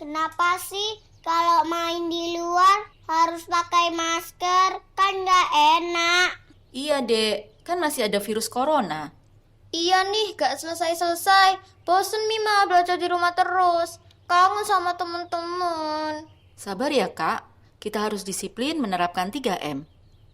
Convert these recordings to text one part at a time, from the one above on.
Kenapa sih kalau main di luar harus pakai masker? Kan nggak enak. Iya, Dek. Kan masih ada virus corona. Iya nih, gak selesai-selesai. Bosen Mima belajar di rumah terus. Kangen sama temen-temen. Sabar ya, Kak. Kita harus disiplin menerapkan 3M.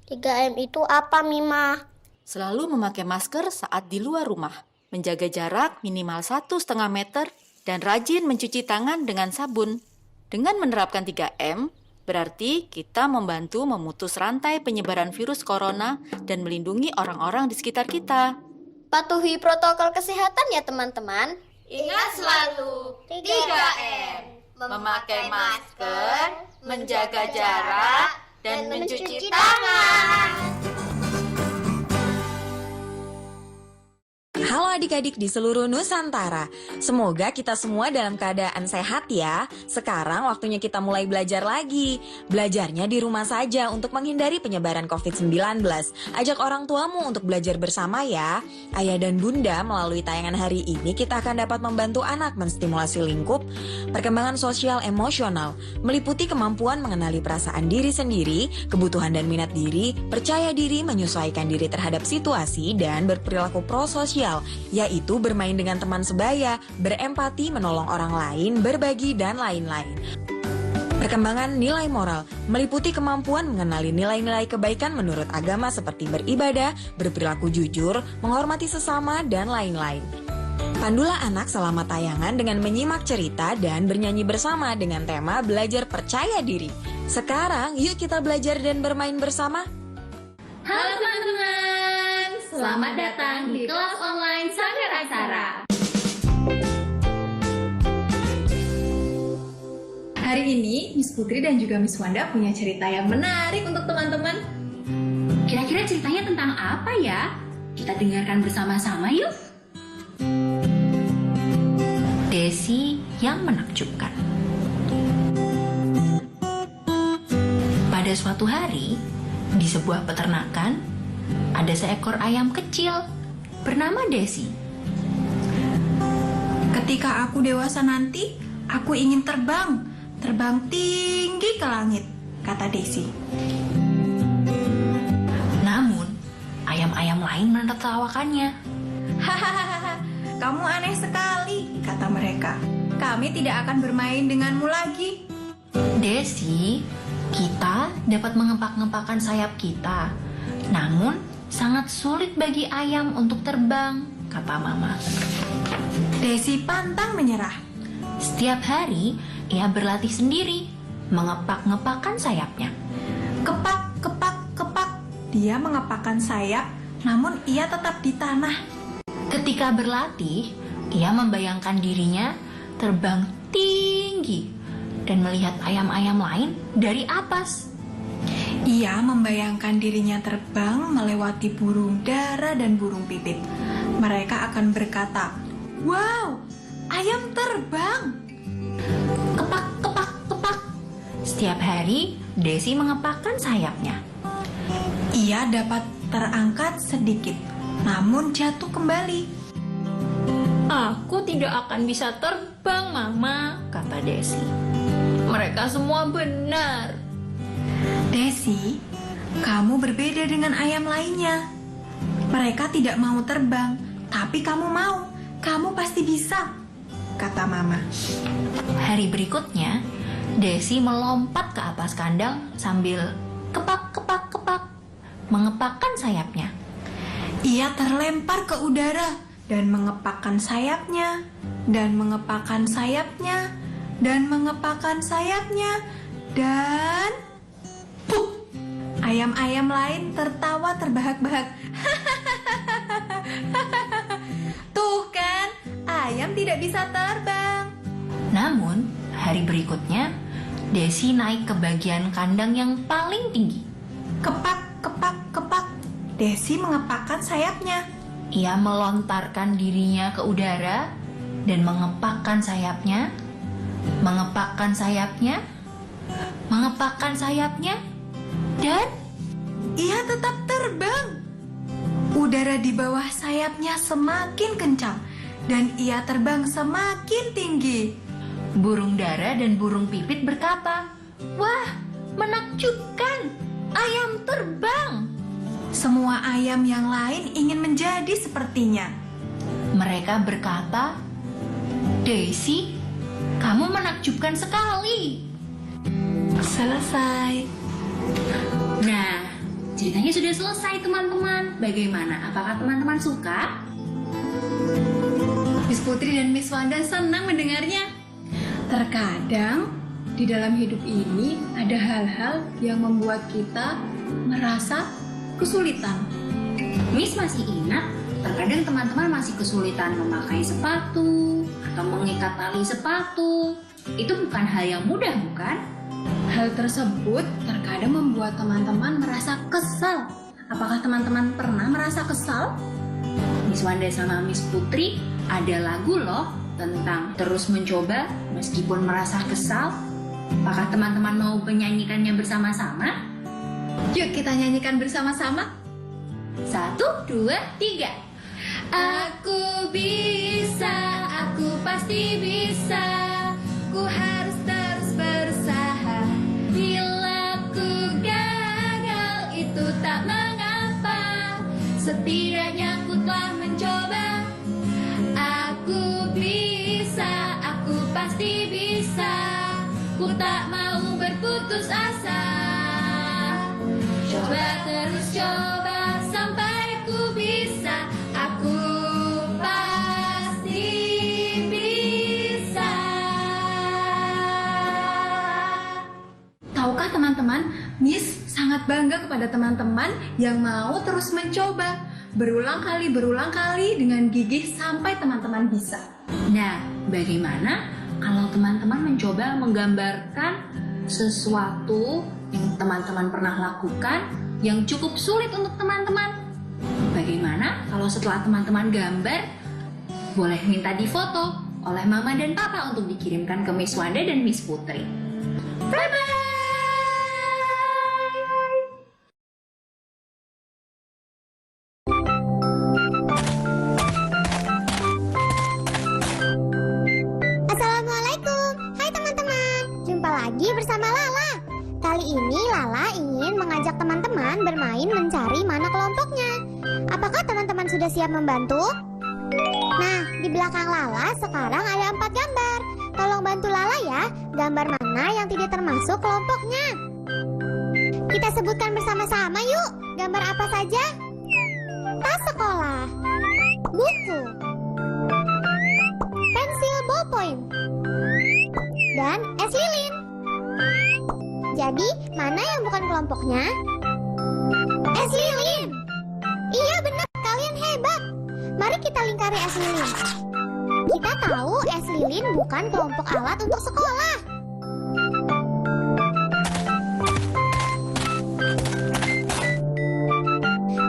3M itu apa, Mima? Selalu memakai masker saat di luar rumah. Menjaga jarak minimal 1,5 meter dan rajin mencuci tangan dengan sabun. Dengan menerapkan 3M, berarti kita membantu memutus rantai penyebaran virus corona dan melindungi orang-orang di sekitar kita. Patuhi protokol kesehatan ya teman-teman. Ingat selalu 3M. Memakai masker, menjaga jarak, dan mencuci tangan. Halo adik-adik di seluruh Nusantara, semoga kita semua dalam keadaan sehat ya. Sekarang waktunya kita mulai belajar lagi. Belajarnya di rumah saja untuk menghindari penyebaran COVID-19. Ajak orang tuamu untuk belajar bersama ya. Ayah dan bunda, melalui tayangan hari ini kita akan dapat membantu anak menstimulasi lingkup perkembangan sosial emosional, meliputi kemampuan mengenali perasaan diri sendiri, kebutuhan dan minat diri, percaya diri, menyesuaikan diri terhadap situasi, dan berperilaku prososial, yaitu bermain dengan teman sebaya, berempati, menolong orang lain, berbagi, dan lain-lain. Perkembangan nilai moral meliputi kemampuan mengenali nilai-nilai kebaikan menurut agama seperti beribadah, berperilaku jujur, menghormati sesama, dan lain-lain. Pandulah anak selama tayangan dengan menyimak cerita dan bernyanyi bersama dengan tema belajar percaya diri. Sekarang yuk kita belajar dan bermain bersama. Halo teman-teman, selamat datang di kelas online Sanggar Aksara. Hari ini Miss Putri dan juga Miss Wanda punya cerita yang menarik untuk teman-teman. Kira-kira ceritanya tentang apa ya? Kita dengarkan bersama-sama yuk. Desi yang menakjubkan. Pada suatu hari, di sebuah peternakan, ada seekor ayam kecil bernama Desi. Ketika aku dewasa nanti, aku ingin terbang tinggi ke langit, kata Desi. Namun, ayam-ayam lain menertawakannya. Hahaha, kamu aneh sekali, kata mereka. Kami tidak akan bermain denganmu lagi. Desi, kita dapat mengepak-ngepakkan sayap kita. Namun, sangat sulit bagi ayam untuk terbang, kata Mama. Desi pantang menyerah. Setiap hari, ia berlatih sendiri, mengepak-ngepakkan sayapnya. Kepak, kepak, kepak. Dia mengepakkan sayap, namun ia tetap di tanah. Ketika berlatih, ia membayangkan dirinya terbang tinggi dan melihat ayam-ayam lain dari atas. Ia membayangkan dirinya terbang melewati burung dara dan burung pipit. Mereka akan berkata, "Wow, ayam terbang!" Kepak, kepak, kepak. Setiap hari, Desi mengepakkan sayapnya. Ia dapat terangkat sedikit, namun jatuh kembali. Aku tidak akan bisa terbang, Mama, kata Desi. Mereka semua benar. Desi, kamu berbeda dengan ayam lainnya. Mereka tidak mau terbang, tapi kamu mau. Kamu pasti bisa, kata Mama. Hari berikutnya, Desi melompat ke atas kandang sambil kepak, kepak, kepak, mengepakkan sayapnya. Ia terlempar ke udara dan mengepakkan sayapnya, dan mengepakkan sayapnya, dan mengepakkan sayapnya, dan puh! Ayam-ayam lain tertawa terbahak-bahak. Tuh kan, ayam tidak bisa terbang. Namun, hari berikutnya, Desi naik ke bagian kandang yang paling tinggi. Kepak, kepak, kepak. Desi mengepakkan sayapnya. Ia melontarkan dirinya ke udara dan mengepakkan sayapnya, mengepakkan sayapnya, mengepakkan sayapnya, dan Ia tetap terbang. Udara di bawah sayapnya semakin kencang dan ia terbang semakin tinggi. Burung dara dan burung pipit berkata, "Wah, menakjubkan! Ayam terbang!" Semua ayam yang lain ingin menjadi sepertinya. Mereka berkata, "Daisy, kamu menakjubkan sekali." Selesai. Nah, ceritanya sudah selesai teman-teman. Bagaimana? Apakah teman-teman suka? Miss Putri dan Miss Wanda senang mendengarnya. Terkadang di dalam hidup ini ada hal-hal yang membuat kita merasa kesulitan. Miss masih ingat, terkadang teman-teman masih kesulitan memakai sepatu atau mengikat tali sepatu. Itu bukan hal yang mudah, bukan? Hal tersebut terkadang membuat teman-teman merasa kesal. Apakah teman-teman pernah merasa kesal? Miss Wanda sama Miss Putri ada lagu loh tentang terus mencoba meskipun merasa kesal. Apakah teman-teman mau menyanyikannya bersama-sama? Yuk kita nyanyikan bersama-sama. 1, 2, 3. Aku bisa, aku pasti bisa. Ku harus terus berusaha. Bila ku gagal itu tak mengapa. Setidaknya ku telah mencoba. Aku bisa, aku pasti bisa. Ku tak mau berputus asa. Coba terus coba sampai ku bisa. Aku pasti bisa. Tahukah teman-teman, Miss sangat bangga kepada teman-teman yang mau terus mencoba. Berulang kali dengan gigih sampai teman-teman bisa. Nah, bagaimana kalau teman-teman mencoba menggambarkan sesuatu yang teman-teman pernah lakukan yang cukup sulit untuk teman-teman? Bagaimana kalau setelah teman-teman gambar, boleh minta difoto oleh Mama dan Papa untuk dikirimkan ke Miss Wanda dan Miss Putri. Bye-bye! Assalamualaikum. Hai teman-teman. Jumpa lagi bersama Lala. Kali ini Lala ingin mengajak teman-teman bermain mencari mana kelompoknya. Apakah teman-teman sudah siap membantu? Nah, di belakang Lala sekarang ada 4 gambar. Tolong bantu Lala ya, gambar mana yang tidak termasuk kelompoknya. Kita sebutkan bersama-sama yuk, gambar apa saja? Tas sekolah, buku, pensil ballpoint, dan es lilin. Jadi, mana yang bukan kelompoknya? Es lilin. Iya benar, kalian hebat. Mari kita lingkari es lilin. Kita tahu es lilin bukan kelompok alat untuk sekolah.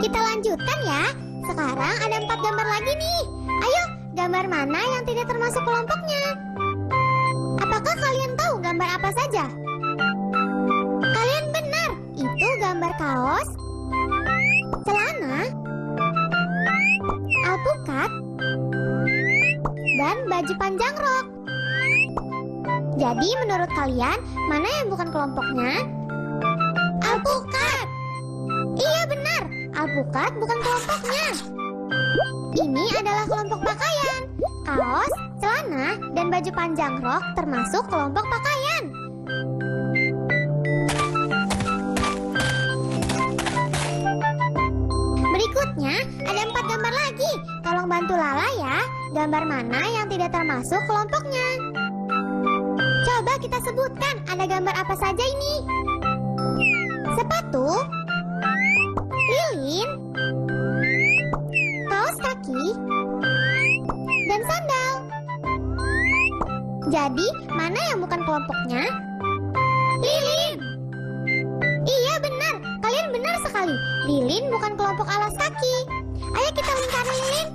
Kita lanjutkan ya. Sekarang ada 4 gambar lagi nih. Ayo, gambar mana yang tidak termasuk kelompoknya? Apakah kalian tahu gambar apa saja? Kalian benar, itu gambar kaos, celana, alpukat, dan baju panjang rok. Jadi menurut kalian, mana yang bukan kelompoknya? Alpukat. Iya benar, alpukat bukan kelompoknya. Ini adalah kelompok pakaian. Kaos, celana, dan baju panjang rok termasuk kelompok pakaian. Berikutnya, ada 4 gambar lagi. Tolong bantu Lala ya. Gambar mana yang tidak termasuk kelompoknya? Coba kita sebutkan, ada gambar apa saja ini? Sepatu, lilin, kaos kaki, dan sandal. Jadi, mana yang bukan kelompoknya? Lilin. Iya benar, kalian benar sekali. Lilin bukan kelompok alas kaki. Ayo kita lingkari lilin.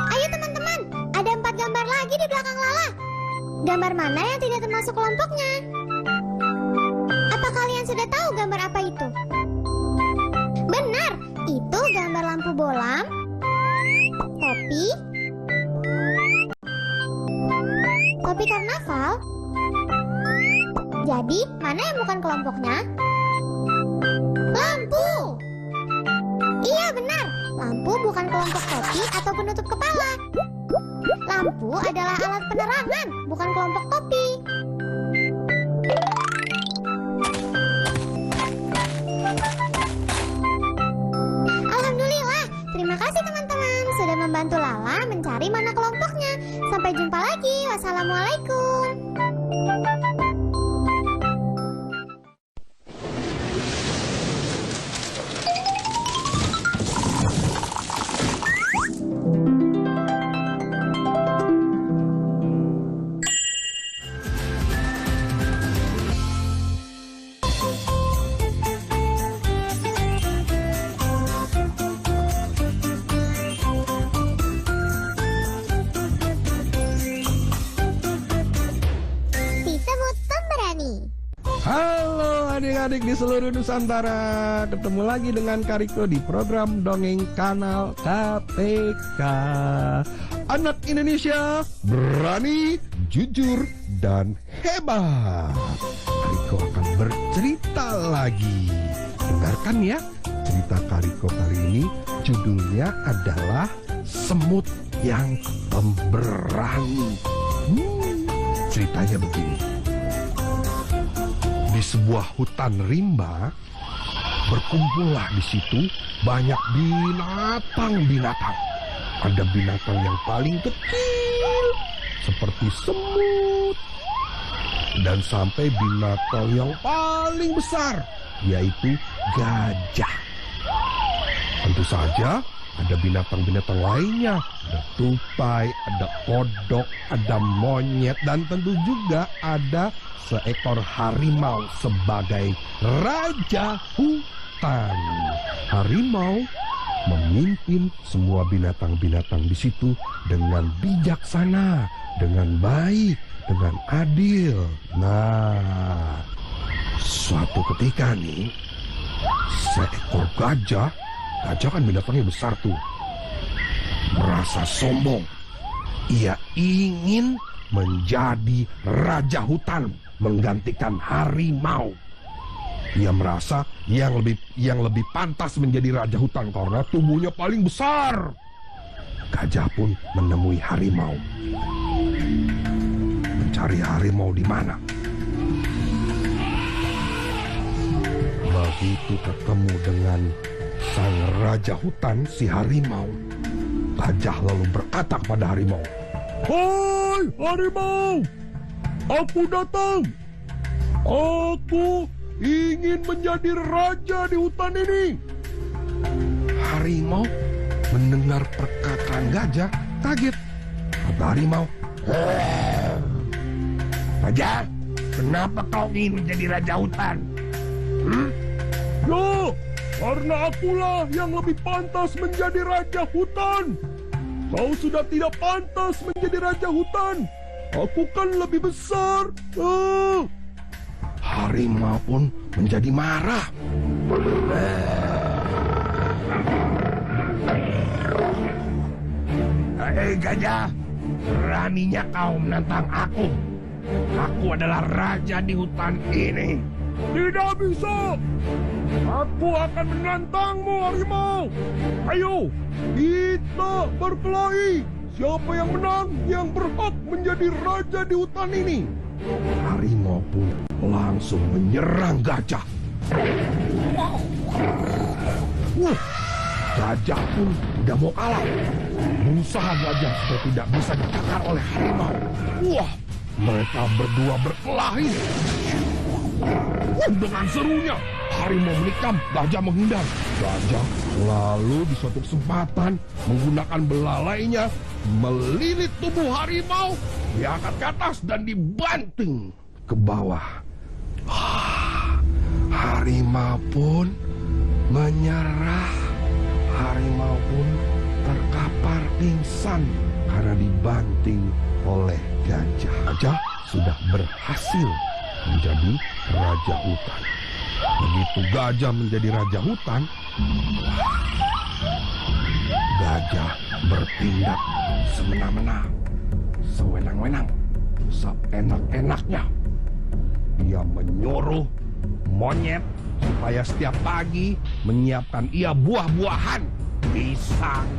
Ayo teman-teman, ada 4 gambar lagi di belakang Lala. Gambar mana yang tidak termasuk kelompoknya? Apa kalian sudah tahu gambar apa itu? Kal. Jadi, mana yang bukan kelompoknya? Lampu! Iya benar, lampu bukan kelompok topi atau penutup kepala. Lampu adalah alat penerangan, bukan kelompok topi. Alhamdulillah, terima kasih teman-teman sudah membantu Lala mencari mana kelompoknya. Sampai jumpa lagi, wassalamualaikum. Disebut pemberani. Halo adik-adik di seluruh Nusantara, ketemu lagi dengan Kariko di program Dongeng Kanal KPK. Anak Indonesia berani, jujur, dan hebat. Kariko akan bercerita lagi. Dengarkan ya, cerita Kariko kali ini judulnya adalah Semut yang Pemberani. Ceritanya begini. Di sebuah hutan rimba, berkumpullah di situ banyak binatang-binatang. Ada binatang yang paling kecil, seperti semut, dan sampai binatang yang paling besar, yaitu gajah. Tentu saja ada binatang-binatang lainnya, ada tupai, ada kodok, ada monyet, dan tentu juga ada seekor harimau sebagai raja hutan. Harimau memimpin semua binatang-binatang di situ dengan bijaksana, dengan baik, dengan adil. Nah, suatu ketika nih, seekor gajah kan binatangnya besar tuh, merasa sombong. Ia ingin menjadi raja hutan, menggantikan harimau. Ia merasa yang lebih pantas menjadi raja hutan karena tubuhnya paling besar. Gajah pun menemui harimau. Mencari harimau di mana? Begitu ketemu dengan sang raja hutan, si harimau, gajah lalu berkata kepada harimau, "Hai harimau, aku datang. Aku ingin menjadi raja di hutan ini." Harimau mendengar perkataan gajah kaget. Kata harimau, "Gajah, kenapa kau ingin menjadi raja hutan?" "Ya, karena akulah yang lebih pantas menjadi raja hutan. Kau sudah tidak pantas menjadi raja hutan. Aku kan lebih besar." Harimau pun menjadi marah. "Hei gajah, beraninya kau menantang aku. Aku adalah raja di hutan ini." "Tidak bisa. Aku akan menantangmu, harimau. Ayo, kita berkelahi. Siapa yang menang, yang berhak menjadi raja di hutan ini." Harimau pun langsung menyerang gajah. Gajah pun tidak mau kalah. Berusaha gajah supaya tidak bisa dicakar oleh harimau. Mereka berdua berkelahi. Dengan serunya, harimau menikam, gajah menghindar. Gajah lalu di suatu kesempatan menggunakan belalainya melilit tubuh harimau, diangkat ke atas dan dibanting ke bawah. Harimau pun menyerah. Harimau pun terkapar pingsan karena dibanting oleh gajah. Gajah sudah berhasil menjadi raja hutan. Begitu gajah menjadi raja hutan, gajah bertindak semena-mena, sewenang-wenang. seenak-enaknya. Dia menyuruh monyet supaya setiap pagi menyiapkan ia buah-buahan, pisang,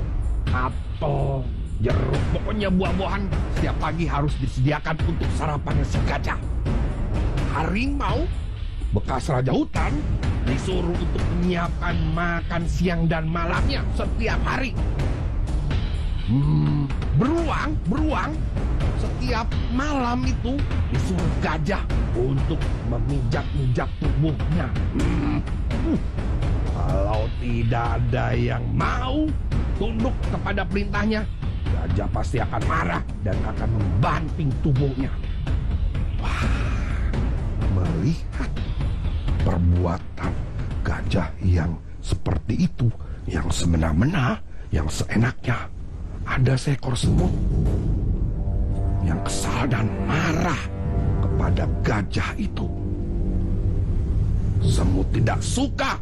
apel, jeruk, pokoknya buah-buahan setiap pagi harus disediakan untuk sarapannya si gajah. Harimau, bekas raja hutan, disuruh untuk menyiapkan makan siang dan malamnya setiap hari. Beruang, setiap malam itu disuruh gajah untuk memijak-mijak tubuhnya. Kalau tidak ada yang mau tunduk kepada perintahnya, gajah pasti akan marah dan akan membanting tubuhnya. Wah, melihat perbuatan gajah yang seperti itu, yang semena-mena, yang seenaknya, ada seekor semut yang kesal dan marah kepada gajah itu. Semut tidak suka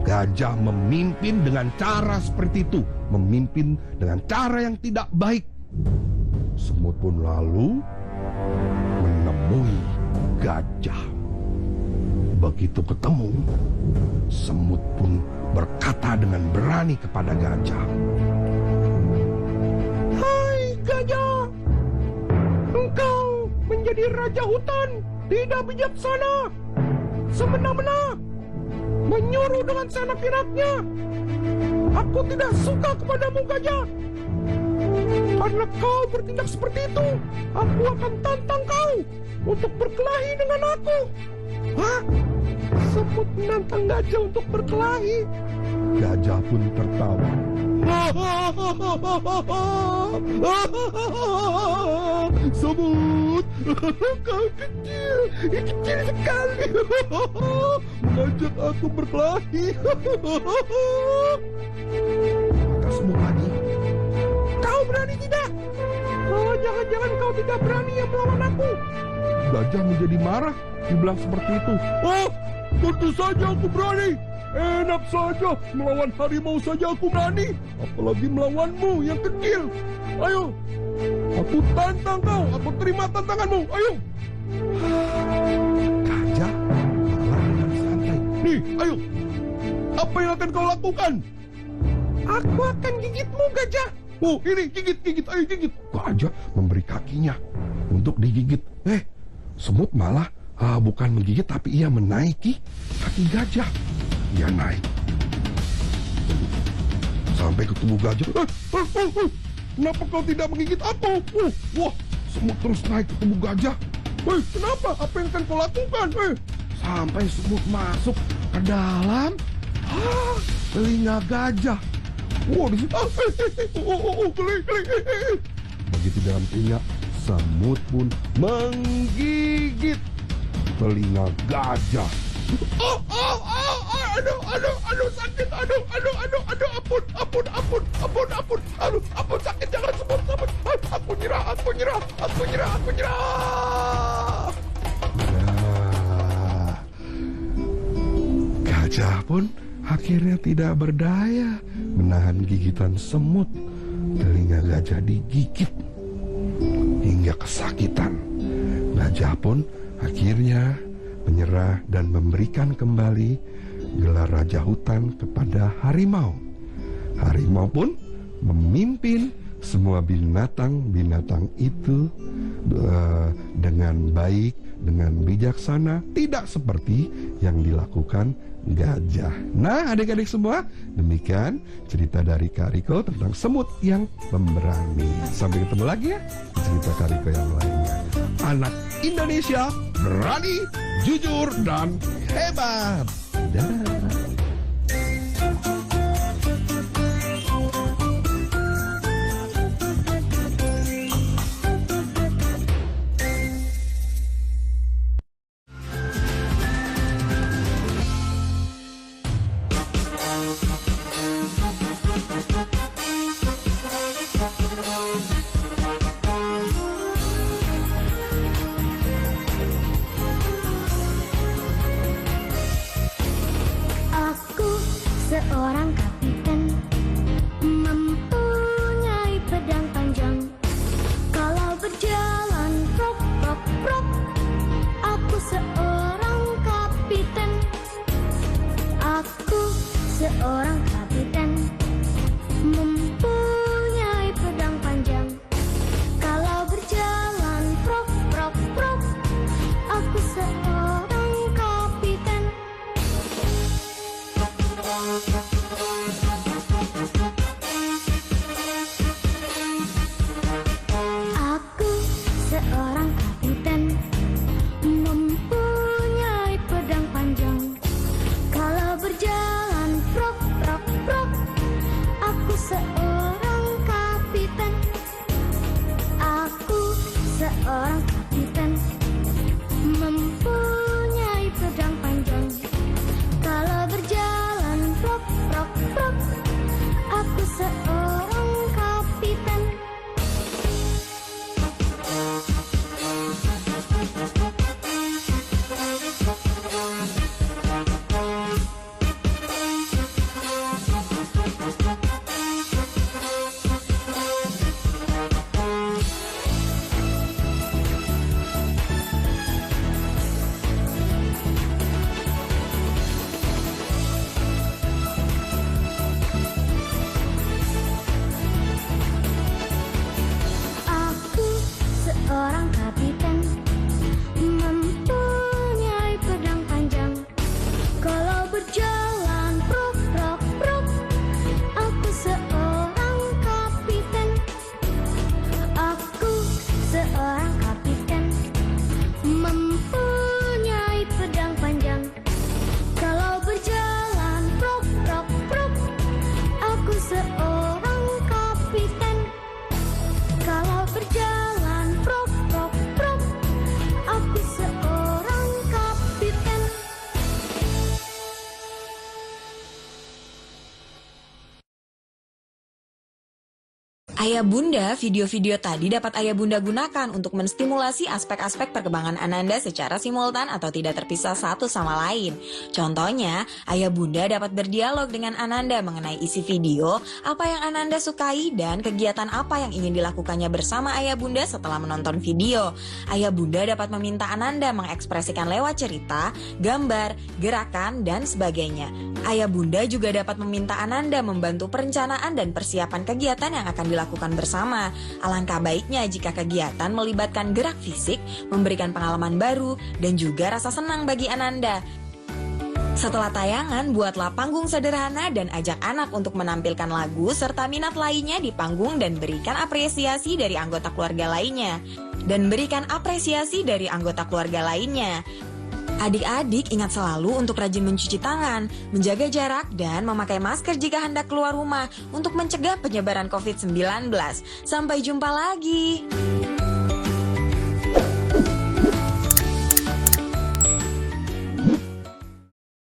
gajah memimpin dengan cara seperti itu, memimpin dengan cara yang tidak baik. Semut pun lalu menemui gajah. Begitu ketemu, semut pun berkata dengan berani kepada gajah, "Hai gajah, engkau menjadi raja hutan tidak bijaksana, semena-mena, menyuruh dengan seenak-enaknya. Aku tidak suka kepadamu gajah. Karena kau bertindak seperti itu, aku akan tantang kau untuk berkelahi dengan aku." Hah? Semut menantang gajah untuk berkelahi. Gajah pun tertawa. Semut, kau kecil sekali. Mengajak aku berkelahi. Kata semut lagi, "Kau berani tidak? Oh, jangan-jangan kau tidak berani yang melawan aku." Gajah menjadi marah, dibilang seperti itu. "Oh, tentu saja aku berani. Enak saja, melawan harimau saja aku berani, apalagi melawanmu yang kecil. Ayo, aku tantang kau, aku terima tantanganmu, ayo." Gajah malah dengan santai. "Nih, ayo, apa yang akan kau lakukan?" "Aku akan gigitmu gajah." "Oh, ini gigit, ayo gigit." Gajah memberi kakinya untuk digigit. Semut malah bukan menggigit, tapi ia menaiki kaki gajah. Ia naik sampai ke tubuh gajah. Kenapa kau tidak menggigit aku?" Wah, semut terus naik ke tubuh gajah. Kenapa? Apa yang akan kau lakukan? Sampai semut masuk ke dalam telinga gajah. Wah, di situ. Geli. Begitu dalam telinga, semut pun menggigit telinga gajah. Aduh, sakit, aduh, ampun, sakit, jangan semut. Aku nyerah. Nah, gajah pun akhirnya tidak berdaya menahan gigitan semut. Telinga gajah digigit hingga kesakitan. Gajah pun akhirnya menyerah dan memberikan kembali gelar raja hutan kepada harimau. Harimau pun memimpin semua binatang-binatang itu dengan baik, dengan bijaksana, tidak seperti yang dilakukan gajah. Nah, adik-adik semua, demikian cerita dari Kak Riko tentang semut yang pemberani. Sampai ketemu lagi ya di cerita Kak Riko yang lainnya. Anak Indonesia berani, jujur, dan hebat. Dadah. Seorang kapitan mempunyai pedang panjang. Kalau berjalan, seorang kapiten mempunyai pedang panjang. Kalau berjalan prok prok prok, aku seorang kapiten. Aku seorang kapiten mempunyai pedang panjang. Kalau berjalan prok prok prok, aku seorang kapiten. Aku seorang kapiten mempunyai pedang panjang. Kalau berjalan prok prok prok, aku seorang kapiten. Aku seorang kapiten mempunyai pedang panjang. Kalau berjalan prok prok prok, aku seorang kapiten. Aku seorang kapiten mempunyai pedang panjang. Kalau berjalan prok prok prok, aku seorang kapiten. Kalau berjalan prok prok prok, aku seorang kapiten. Ayah Bunda, video-video tadi dapat Ayah Bunda gunakan untuk menstimulasi aspek-aspek perkembangan Ananda secara simultan atau tidak terpisah satu sama lain. Contohnya, Ayah Bunda dapat berdialog dengan Ananda mengenai isi video, apa yang Ananda sukai, dan kegiatan apa yang ingin dilakukannya bersama Ayah Bunda setelah menonton video. Ayah Bunda dapat meminta Ananda mengekspresikan lewat cerita, gambar, gerakan, dan sebagainya. Ayah Bunda juga dapat meminta Ananda membantu perencanaan dan persiapan kegiatan yang akan dilakukan bersama. Alangkah baiknya jika kegiatan melibatkan gerak fisik, memberikan pengalaman baru, dan juga rasa senang bagi Ananda. Setelah tayangan, buatlah panggung sederhana dan ajak anak untuk menampilkan lagu serta minat lainnya di panggung dan berikan apresiasi dari anggota keluarga lainnya. Adik-adik ingat selalu untuk rajin mencuci tangan, menjaga jarak, dan memakai masker jika hendak keluar rumah untuk mencegah penyebaran COVID-19. Sampai jumpa lagi.